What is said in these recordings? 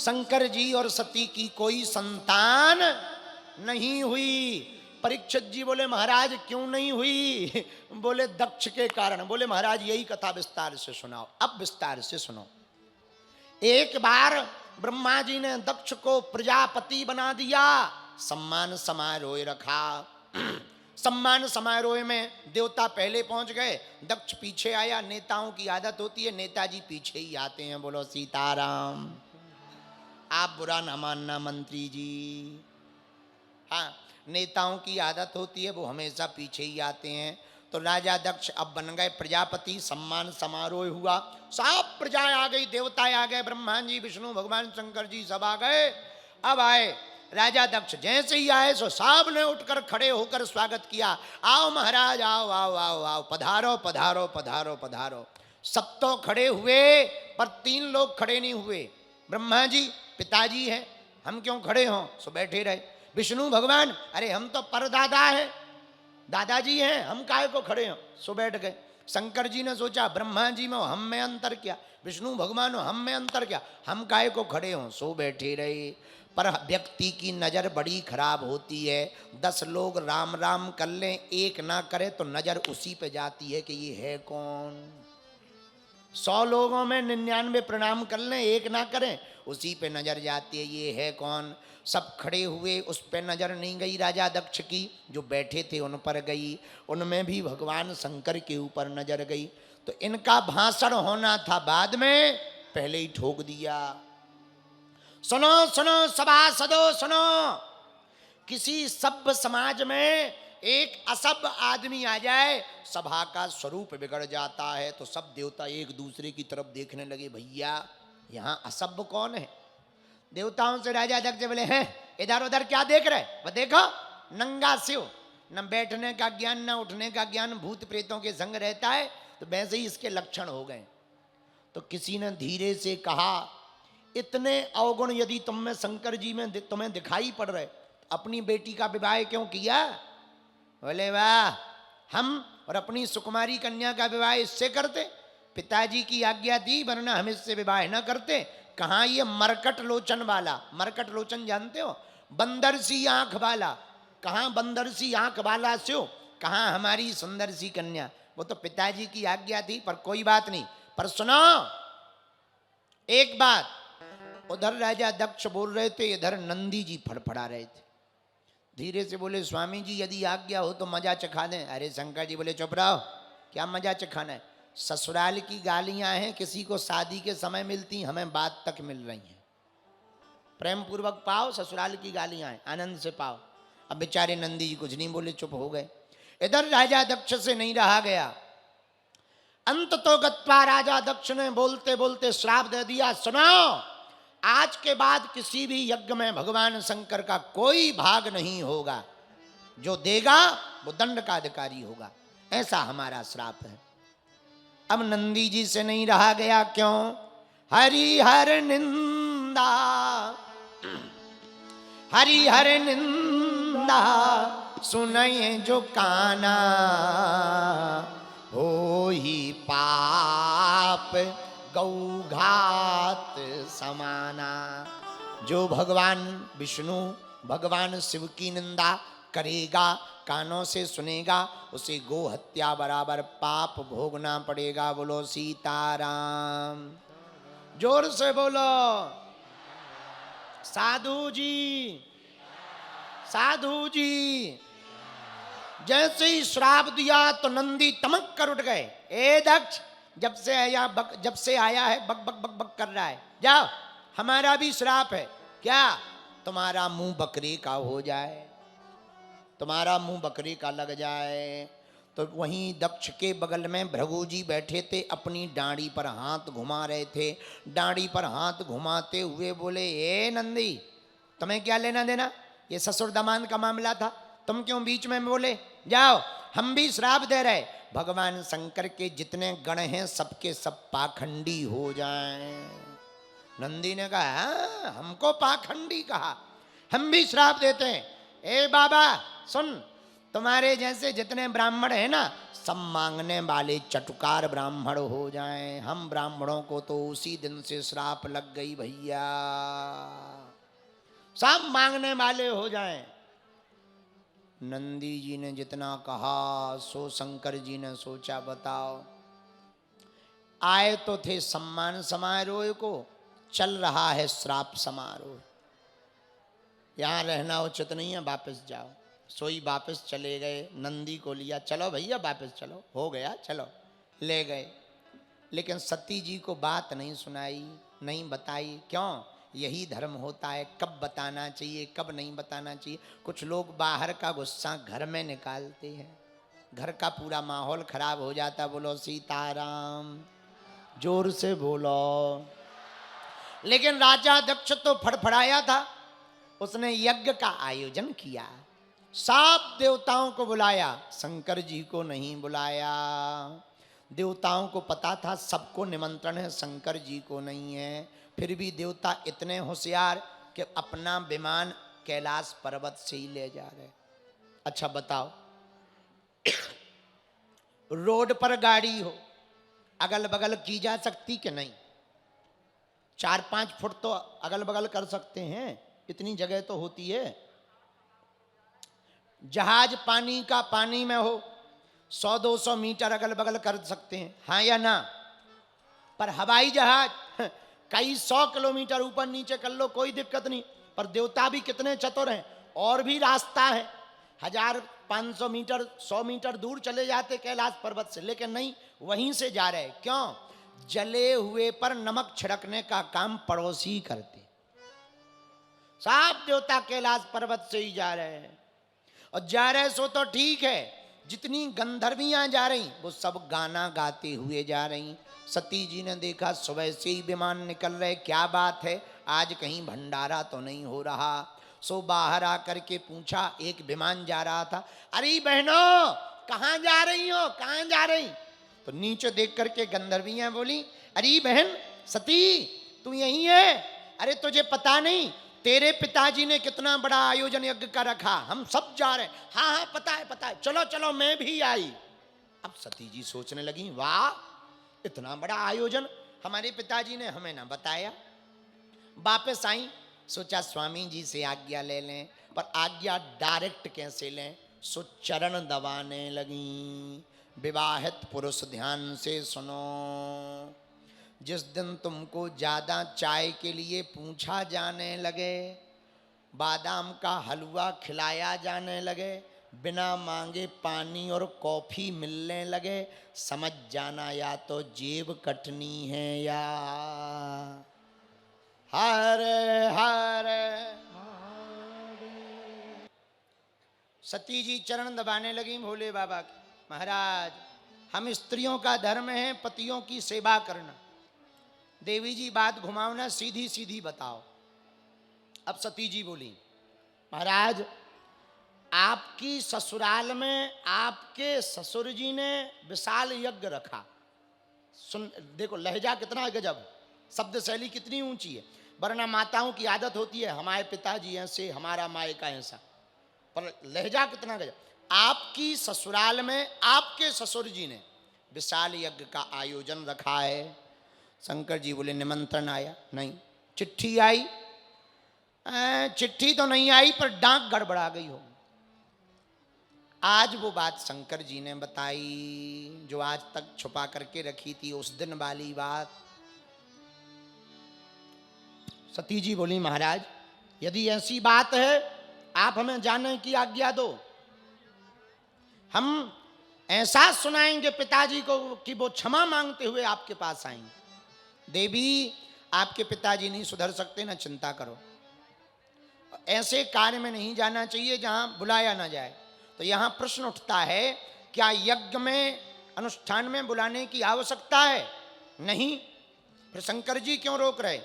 शंकर जी और सती की कोई संतान नहीं हुई। परीक्षित जी बोले महाराज क्यों नहीं हुई? बोले दक्ष के कारण। बोले महाराज यही कथा विस्तार से सुनाओ। अब विस्तार से सुनो। एक बार ब्रह्मा जी ने दक्ष को प्रजापति बना दिया, सम्मान समारोह रखा। सम्मान समारोह में देवता पहले पहुंच गए, दक्ष पीछे आया। नेताओं की आदत होती है नेताजी पीछे ही आते हैं। बोलो सीताराम। आप बुरा ना मानना मंत्री जी। हाँ, नेताओं की आदत होती है, वो हमेशा पीछे ही आते हैं। तो राजा दक्ष अब बन गए प्रजापति। सम्मान समारोह हुआ, सब प्रजा आ गई, देवता आ गए, ब्रह्मा जी, विष्णु भगवान, शंकर जी सब आ गए। अब आए राजा दक्ष, जैसे ही आए सो सब ने उठकर खड़े होकर स्वागत किया। आओ महाराज, आओ आओ आओ आओ, पधारो पधारो पधारो पधारो। सब तो खड़े हुए, पर 3 लोग खड़े नहीं हुए। ब्रह्मा जी पिताजी हैं, हम क्यों खड़े हों, सो बैठे रहे। विष्णु भगवान, अरे हम तो परदादा हैं, दादाजी हैं, हम काहे को खड़े हों, सो बैठ गए। शंकर जी ने सोचा ब्रह्मा जी में हम में अंतर क्या, विष्णु भगवान हम में अंतर क्या, हम काहे को खड़े हों, सो बैठे रहे। पर व्यक्ति की नज़र बड़ी खराब होती है। 10 लोग राम राम कर लें, एक ना करे तो नज़र उसी पे जाती है कि ये है कौन। 100 लोगों में 99 प्रणाम कर लें, एक ना करें, उसी पे नजर जाती है ये है कौन। सब खड़े हुए, उस पे नजर नहीं गई राजा दक्ष की, जो बैठे थे उन पर गई। उनमें भी भगवान शंकर के ऊपर नजर गई। तो इनका भाषण होना था बाद में, पहले ही ठोक दिया। सुनो सुनो सभासदों सुनो, किसी सभ्य समाज में एक असभ्य आदमी आ जाए, सभा का स्वरूप बिगड़ जाता है। तो सब देवता एक दूसरे की तरफ देखने लगे, भैया यहाँ असभ्य कौन है। देवताओं से राजा दक्ष बोले, हैं इधर उधर क्या देख रहे, वो देखो नंगा शिव, न बैठने का ज्ञान न उठने का ज्ञान, भूत प्रेतों के संग रहता है, तो वैसे ही इसके लक्षण हो गए। तो किसी ने धीरे से कहा, इतने अवगुण यदि तुम में शंकर जी में तुम्हें दिखाई पड़ रहे, अपनी बेटी का विवाह क्यों किया? बोले वाह, हम और अपनी सुकुमारी कन्या का विवाह इससे करते, पिताजी की आज्ञा थी, वरना हम इससे विवाह न करते। कहाँ ये मरकट लोचन वाला, मरकट लोचन जानते हो, बंदर सी आंख वाला, कहाँ बंदर सी आंख वाला से हो, कहाँ हमारी सुंदर सी कन्या। वो तो पिताजी की आज्ञा थी, पर कोई बात नहीं। पर सुनो एक बात, उधर राजा दक्ष बोल रहे थे, इधर नंदी जी फड़फड़ा रहे थे। धीरे से बोले, स्वामी जी यदि आज्ञा हो तो मजा चखा दें। अरे शंकर जी बोले, चुप रहो, क्या मजा चखाना है, ससुराल की गालियां हैं, किसी को शादी के समय मिलती, हमें बात तक मिल रही हैं। प्रेम पूर्वक पाओ, ससुराल की गालियां हैं, आनंद से पाओ। अब बेचारे नंदी जी कुछ नहीं बोले, चुप हो गए। इधर राजा दक्ष से नहीं रहा गया। अंत तो गत्वा राजा दक्ष ने बोलते बोलते श्राप दे दिया, सुनो आज के बाद किसी भी यज्ञ में भगवान शंकर का कोई भाग नहीं होगा, जो देगा वो दंड का अधिकारी होगा, ऐसा हमारा श्राप है। अब नंदी जी से नहीं रहा गया, क्यों? हरिहर निंदा, हरिहर निंदा सुनये जो काना, हो ही पाप गौघात समाना। जो भगवान विष्णु भगवान शिव की निंदा करेगा, कानों से सुनेगा, उसे गो हत्या बराबर पाप भोगना पड़ेगा। बोलो सीताराम, जोर से बोलो। साधु जी, साधु जी। जैसे ही श्राप दिया तो नंदी तमक कर उठ गए। ए दक्ष, जब से आया है बक बक बक बक कर रहा है, जाओ, हमारा भी श्राप है। क्या? तुम्हारा मुंह बकरी का हो जाए, तुम्हारा मुंह बकरी का लग जाए। तो वहीं दक्ष के बगल में भृगु जी बैठे थे, अपनी डांडी पर हाथ घुमा रहे थे। डांडी पर हाथ घुमाते हुए बोले, ए नंदी, तुम्हें क्या लेना देना, ये ससुर दामाद का मामला था, तुम क्यों बीच में बोले? जाओ, हम भी श्राप दे रहे, भगवान शंकर के जितने गण हैं सबके सब पाखंडी हो जाएं। नंदी ने कहा, हमको पाखंडी कहा, हम भी श्राप देते हैं। ए बाबा सुन, तुम्हारे जैसे जितने ब्राह्मण हैं ना, सब मांगने वाले चटुकार ब्राह्मण हो जाएं। हम ब्राह्मणों को तो उसी दिन से श्राप लग गई भैया, सब मांगने वाले हो जाएं। नंदी जी ने जितना कहा सो शंकर जी ने सोचा, बताओ आए तो थे सम्मान समारोह को, चल रहा है श्राप समारोह। यहां रहना उचित नहीं है, वापस जाओ। सोई वापस चले गए, नंदी को लिया, चलो भैया वापस चलो, हो गया चलो, ले गए। लेकिन सती जी को बात नहीं सुनाई, नहीं बताई। क्यों? यही धर्म होता है, कब बताना चाहिए कब नहीं बताना चाहिए। कुछ लोग बाहर का गुस्सा घर में निकालते हैं, घर का पूरा माहौल खराब हो जाता। बोलो सीताराम, जोर से बोलो। लेकिन राजा दक्ष तो फड़फड़ाया था, उसने यज्ञ का आयोजन किया, सब देवताओं को बुलाया, शंकर जी को नहीं बुलाया। देवताओं को पता था सबको निमंत्रण है, शंकर जी को नहीं है। फिर भी देवता इतने होशियार कि अपना विमान कैलाश पर्वत से ही ले जा रहे। अच्छा बताओ, रोड पर गाड़ी हो, अगल बगल की जा सकती कि नहीं? 4-5 फुट तो अगल बगल कर सकते हैं, इतनी जगह तो होती है। जहाज पानी का पानी में हो, 100-200 मीटर अगल बगल कर सकते हैं, हाँ या ना? पर हवाई जहाज कई 100 किलोमीटर ऊपर नीचे कर लो, कोई दिक्कत नहीं। पर देवता भी कितने चतुर हैं, और भी रास्ता है, 1500 मीटर 100 मीटर दूर चले जाते कैलाश पर्वत से, लेकिन नहीं, वहीं से जा रहे। क्यों? जले हुए पर नमक छिड़कने का काम पड़ोसी करते। सब देवता कैलाश पर्वत से ही जा रहे हैं, और जा रहे सो तो ठीक है, जितनी गंधर्वियां जा रही वो सब गाना गाते हुए जा रही। सती जी ने देखा सुबह से ही विमान निकल रहे, क्या बात है, आज कहीं भंडारा तो नहीं हो रहा। सो बाहर आकर के पूछा, एक विमान जा रहा था। अरे बहनों कहाँ जा रही हो, कहाँ जा रही? तो नीचे देख करके गंधर्वियां बोली, अरे बहन सती तू यही है? अरे तुझे पता नहीं तेरे पिताजी ने कितना बड़ा आयोजन यज्ञ का रखा, हम सब जा रहे हैं। हाँ हाँ पता है पता है, चलो चलो मैं भी आई। अब सती जी सोचने लगी, वाह इतना बड़ा आयोजन हमारे पिताजी ने हमें ना बताया। वापस आई, सोचा स्वामी जी से आज्ञा ले लें, पर आज्ञा डायरेक्ट कैसे लें? सो चरण दबाने लगी। विवाहित पुरुष ध्यान से सुनो, जिस दिन तुमको ज्यादा चाय के लिए पूछा जाने लगे, बादाम का हलवा खिलाया जाने लगे, बिना मांगे पानी और कॉफी मिलने लगे, समझ जाना या तो जेब कटनी है या हरे हरे। सती जी चरण दबाने लगी भोले बाबा के। महाराज हम स्त्रियों का धर्म है पतियों की सेवा करना। देवी जी बात घुमाओ ना, सीधी सीधी बताओ। अब सती जी बोली, महाराज आपकी ससुराल में आपके ससुर जी ने विशाल यज्ञ रखा। सुन देखो लहजा कितना गजब, शब्द शैली कितनी ऊंची है। वरना माताओं की आदत होती है हमारे पिताजी ऐसे हमारा मायका ऐसा, पर लहजा कितना गजब। आपकी ससुराल में आपके ससुर जी ने विशाल यज्ञ का आयोजन रखा है। शंकर जी बोले निमंत्रण आया? नहीं। चिट्ठी आई? चिट्ठी तो नहीं आई, पर डाक गड़बड़ा गई हो। आज वो बात शंकर जी ने बताई जो आज तक छुपा करके रखी थी, उस दिन वाली बात। सती जी बोली, महाराज यदि ऐसी बात है आप हमें जानने की आज्ञा दो, हम ऐसा सुनाएंगे पिताजी को कि वो क्षमा मांगते हुए आपके पास आएंगे। देवी आपके पिताजी नहीं सुधर सकते, ना चिंता करो। ऐसे कार्य में नहीं जाना चाहिए जहां बुलाया ना जाए। तो यहां प्रश्न उठता है, क्या यज्ञ में अनुष्ठान में बुलाने की आवश्यकता है? नहीं। फिर शंकर जी क्यों रोक रहे?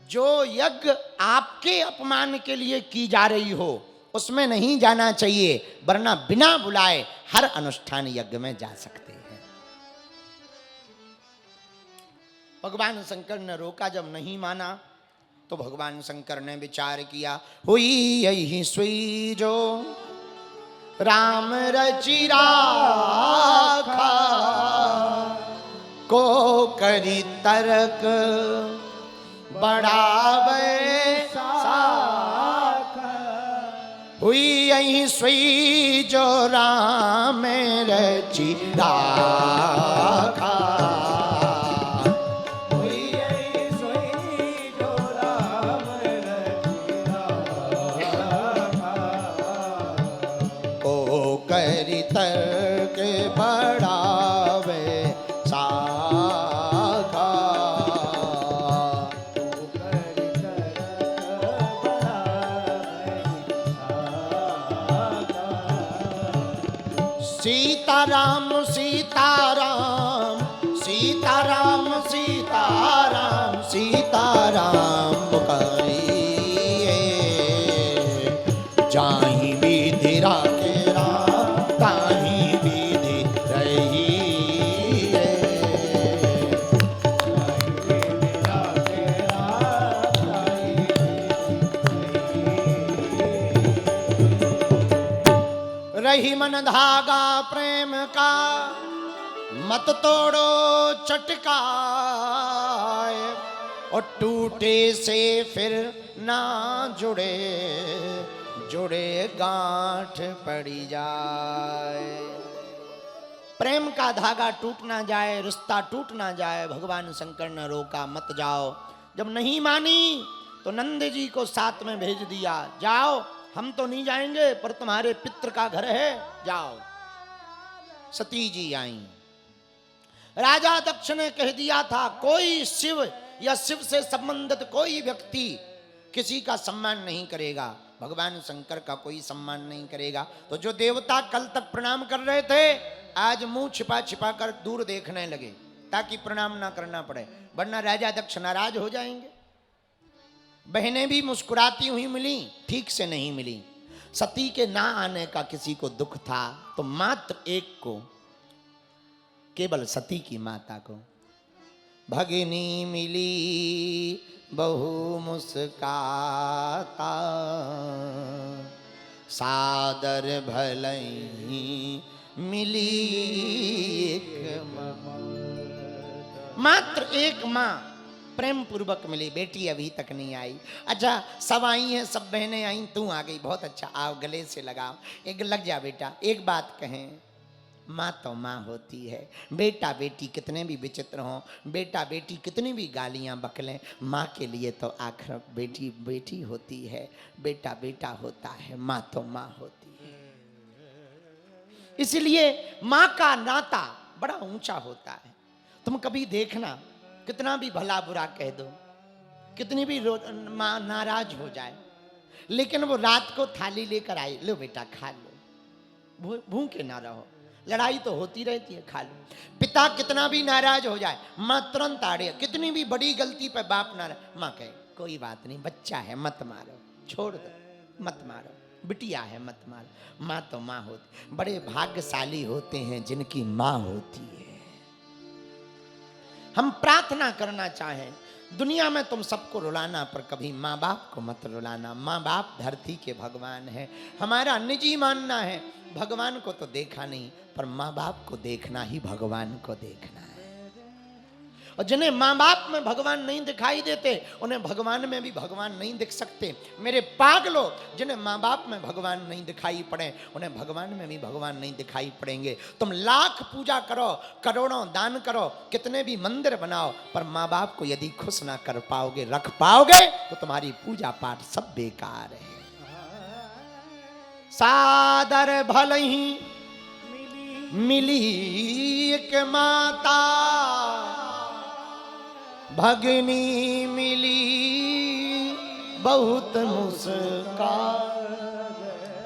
जो यज्ञ आपके अपमान के लिए की जा रही हो उसमें नहीं जाना चाहिए, वरना बिना बुलाए हर अनुष्ठान यज्ञ में जा सकते हैं। भगवान शंकर ने रोका, जब नहीं माना तो भगवान शंकर ने विचार किया, हुई यही सुई जो राम रचि राखा, को करी तर्क बढ़ावे साखा। हुई यही सोई जो राम रचि राखा, हुई यही सोई जो राम रचि राखा, को करी तर्क बढ़ावे साखा। सीताराम सीताराम सीताराम सीताराम सीताराम पुकारिए, जाहि विधि राखे राम ताहि विधि रहिए। रही मन धागा प्रेम का, मत तोड़ो चटकाए, और टूटे से फिर ना जुड़े, जुड़े गांठ पड़ी जाए। प्रेम का धागा टूट ना जाए, रिश्ता टूट ना जाए, भगवान शंकर ने रोका मत जाओ। जब नहीं मानी तो नंद जी को साथ में भेज दिया, जाओ हम तो नहीं जाएंगे पर तुम्हारे पित्र का घर है, जाओ। सती जी आई। राजा दक्ष ने कह दिया था कोई शिव या शिव से संबंधित कोई व्यक्ति किसी का सम्मान नहीं करेगा, भगवान शंकर का कोई सम्मान नहीं करेगा। तो जो देवता कल तक प्रणाम कर रहे थे आज मुंह छिपा छिपा कर दूर देखने लगे ताकि प्रणाम ना करना पड़े, वरना राजा दक्ष नाराज हो जाएंगे। बहनें भी मुस्कुराती हुई मिली, ठीक से नहीं मिली। सती के ना आने का किसी को दुख था तो मात्र एक को, केवल सती की माता को भगिनी मिली बहु मुस्काता, सादर भलई मिली एक मात्र एक माँ प्रेम पूर्वक मिली, बेटी अभी तक नहीं आई। अच्छा सब आई हैं, सब बहनें आई, तू आ गई, बहुत अच्छा, आओ गले से लगाओ, एक लग जा बेटा। एक बात कहें, माँ तो माँ होती है, बेटा बेटी कितने भी विचित्र हों, बेटा बेटी कितनी भी गालियाँ बकलें, माँ के लिए तो आखिर बेटी बेटी होती है, बेटा बेटा होता है, माँ तो माँ होती है। इसलिए माँ का नाता बड़ा ऊंचा होता है। तुम कभी देखना कितना भी भला बुरा कह दो, कितनी भी माँ नाराज हो जाए, लेकिन वो रात को थाली लेकर आई, लो बेटा खा लो, भूखे ना रहो, लड़ाई तो होती रहती है, खा लो। पिता कितना भी नाराज हो जाए माँ तुरंत आड़े, कितनी भी बड़ी गलती पे बाप नाराज, माँ कहे कोई बात नहीं, बच्चा है मत मारो, छोड़ दो, मत मारो, बिटिया है मत मारो। माँ तो माँ होती। बड़े भाग्यशाली होते हैं जिनकी माँ होती है। हम प्रार्थना करना चाहें दुनिया में तुम सबको रुलाना पर कभी माँ बाप को मत रुलाना। माँ बाप धरती के भगवान है। हमारा निजी मानना है भगवान को तो देखा नहीं, पर माँ बाप को देखना ही भगवान को देखना है। और जिन्हें माँ बाप में भगवान नहीं दिखाई देते उन्हें भगवान में भी भगवान नहीं दिख सकते। मेरे पागलों, जिन्हें माँ बाप में भगवान नहीं दिखाई पड़े उन्हें भगवान में भी भगवान नहीं दिखाई पड़ेंगे। तुम लाख पूजा करो, करोड़ों दान करो, कितने भी मंदिर बनाओ, पर माँ बाप को यदि खुश ना कर पाओगे, रख पाओगे, तो तुम्हारी पूजा पाठ सब बेकार है। सादर भल ही मिली एक माता, भगनी मिली बहुत मुस्कान।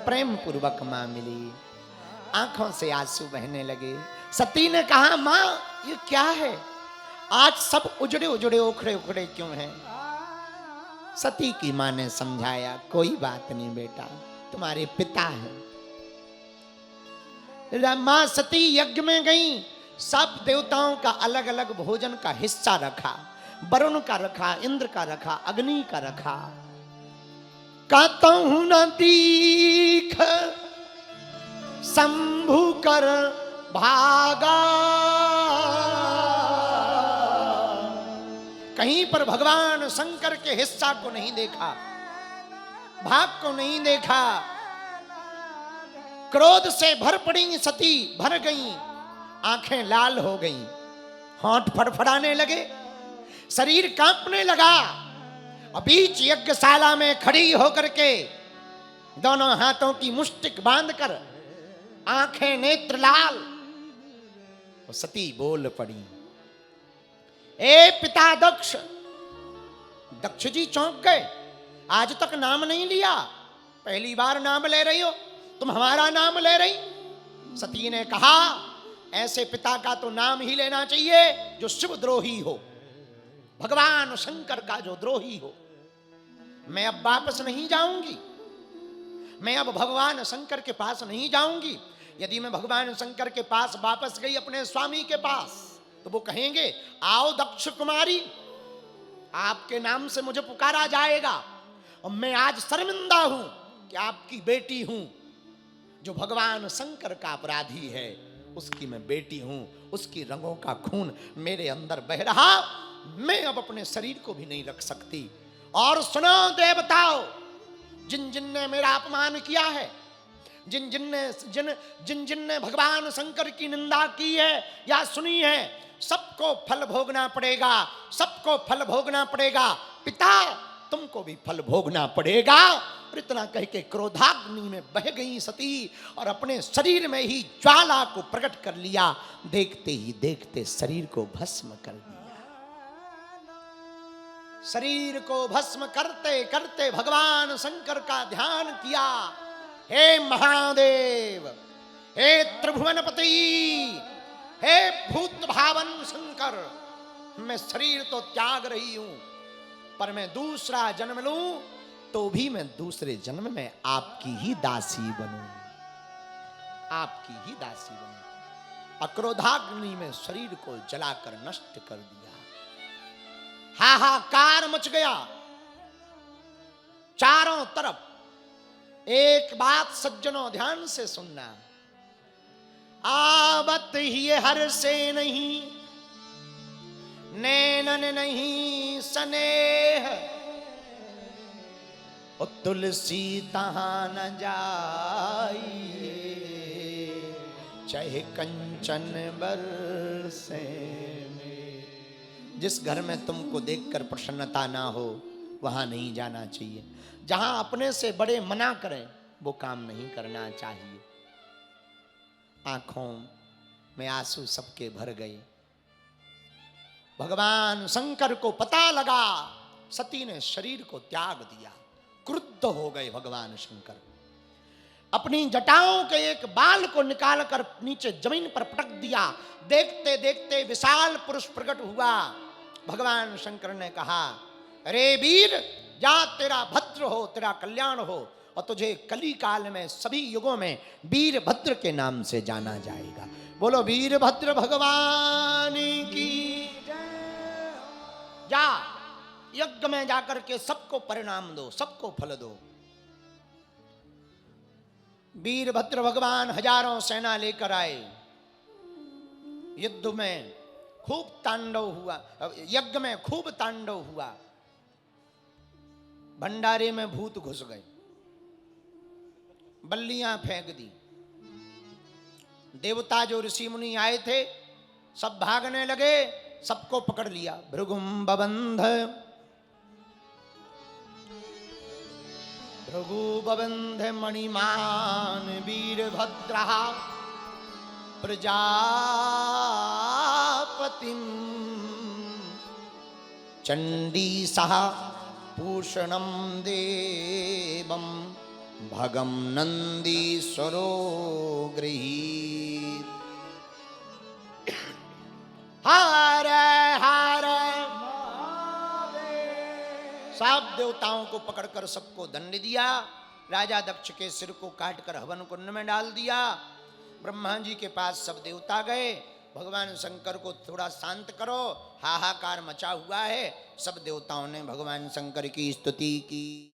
प्रेम पूर्वक माँ मिली, आंखों से आंसू बहने लगे। सती ने कहा माँ ये क्या है, आज सब उजड़े उजड़े उखड़े उखड़े क्यों हैं? सती की माँ ने समझाया कोई बात नहीं बेटा, तुम्हारे पिता है। माँ सती यज्ञ में गई, सब देवताओं का अलग अलग भोजन का हिस्सा रखा, वरुण का रखा, इंद्र का रखा, अग्नि का रखा। कहता हूं न दीख शंभु कर भागा। कहीं पर भगवान शंकर के हिस्सा को नहीं देखा, भाग को नहीं देखा। क्रोध से भर पड़ी सती, भर गई, आंखें लाल हो गईं, होंठ फड़फड़ाने लगे, शरीर कांपने लगा। बीच यज्ञशाला में खड़ी होकर के दोनों हाथों की मुष्टिक बांधकर, आंखें नेत्र लाल, सती बोल पड़ी, ए पिता दक्ष। दक्ष जी चौंक गए, आज तक नाम नहीं लिया, पहली बार नाम ले रही हो, तुम हमारा नाम ले रही। सती ने कहा, ऐसे पिता का तो नाम ही लेना चाहिए जो शिव द्रोही हो, भगवान शंकर का जो द्रोही हो। मैं अब वापस नहीं जाऊंगी, मैं अब भगवान शंकर के पास नहीं जाऊंगी। यदि मैं भगवान शंकर के पास वापस गई, अपने स्वामी के पास, तो वो कहेंगे, आओ दक्ष कुमारी, आपके नाम से मुझे पुकारा जाएगा। और मैं आज शर्मिंदा हूं कि आपकी बेटी हूं, जो भगवान शंकर का अपराधी है, उसकी मैं बेटी हूं, उसकी रंगों का खून मेरे अंदर बह रहा, मैं अब अपने शरीर को भी नहीं रख सकती। और सुनो देवताओं, जिन जिन ने मेरा अपमान किया है, जिन जिन ने भगवान शंकर की निंदा की है या सुनी है, सबको फल भोगना पड़ेगा, सबको फल भोगना पड़ेगा। पिता, तुमको भी फल भोगना पड़ेगा। और इतना कह के क्रोधाग्नि में बह गई सती और अपने शरीर में ही ज्वाला को प्रकट कर लिया। देखते ही देखते शरीर को भस्म कर दिया। शरीर को भस्म करते करते भगवान शंकर का ध्यान किया। हे महादेव, हे त्रिभुवनपति, हे भूत भावन शंकर, मैं शरीर तो त्याग रही हूं, पर मैं दूसरा जन्म लूं तो भी मैं दूसरे जन्म में आपकी ही दासी बनूं, आपकी ही दासी बनूं। अक्रोधाग्नि में शरीर को जलाकर नष्ट कर दिया। हाहाकार मच गया चारों तरफ। एक बात सज्जनों ध्यान से सुनना, आवत ही हर से नहीं, नैनन नहीं स्नेह, तुलसी तहां न जाइए, चाहे कंचन बरसे में। जिस घर में तुमको देखकर प्रसन्नता ना हो, वहां नहीं जाना चाहिए। जहां अपने से बड़े मना करें, वो काम नहीं करना चाहिए। आंखों में आंसू सबके भर गए। भगवान शंकर को पता लगा, सती ने शरीर को त्याग दिया। क्रुद्ध हो गए भगवान शंकर। अपनी जटाओं के एक बाल को निकालकर नीचे जमीन पर पटक दिया। देखते देखते विशाल पुरुष प्रकट हुआ। भगवान शंकर ने कहा, अरे वीर, जा, तेरा भद्र हो, तेरा कल्याण हो, और तुझे कली काल में सभी युगों में वीरभद्र के नाम से जाना जाएगा। बोलो वीरभद्र भगवान की जय। जा, यज्ञ में जाकर के सबको परिणाम दो, सबको फल दो। वीरभद्र भगवान हजारों सेना लेकर आए। युद्ध में खूब तांडव हुआ, यज्ञ में खूब तांडव हुआ। भंडारे में भूत घुस गए, बल्लियां फेंक दी। देवता जो ऋषि मुनि आए थे सब भागने लगे, सबको पकड़ लिया। भृगुम बबंध, भृगु बबंध मणिमान वीरभद्र प्रजापतिम चंडी सह पूषणम देवम भगम नंदीश्वरो गृहीत। हार हार सब देवताओं को पकड़कर सबको दंड दिया। राजा दक्ष के सिर को काटकर हवन कुंड में डाल दिया। ब्रह्मा जी के पास सब देवता गए, भगवान शंकर को थोड़ा शांत करो, हाहाकार मचा हुआ है। सब देवताओं ने भगवान शंकर की स्तुति की।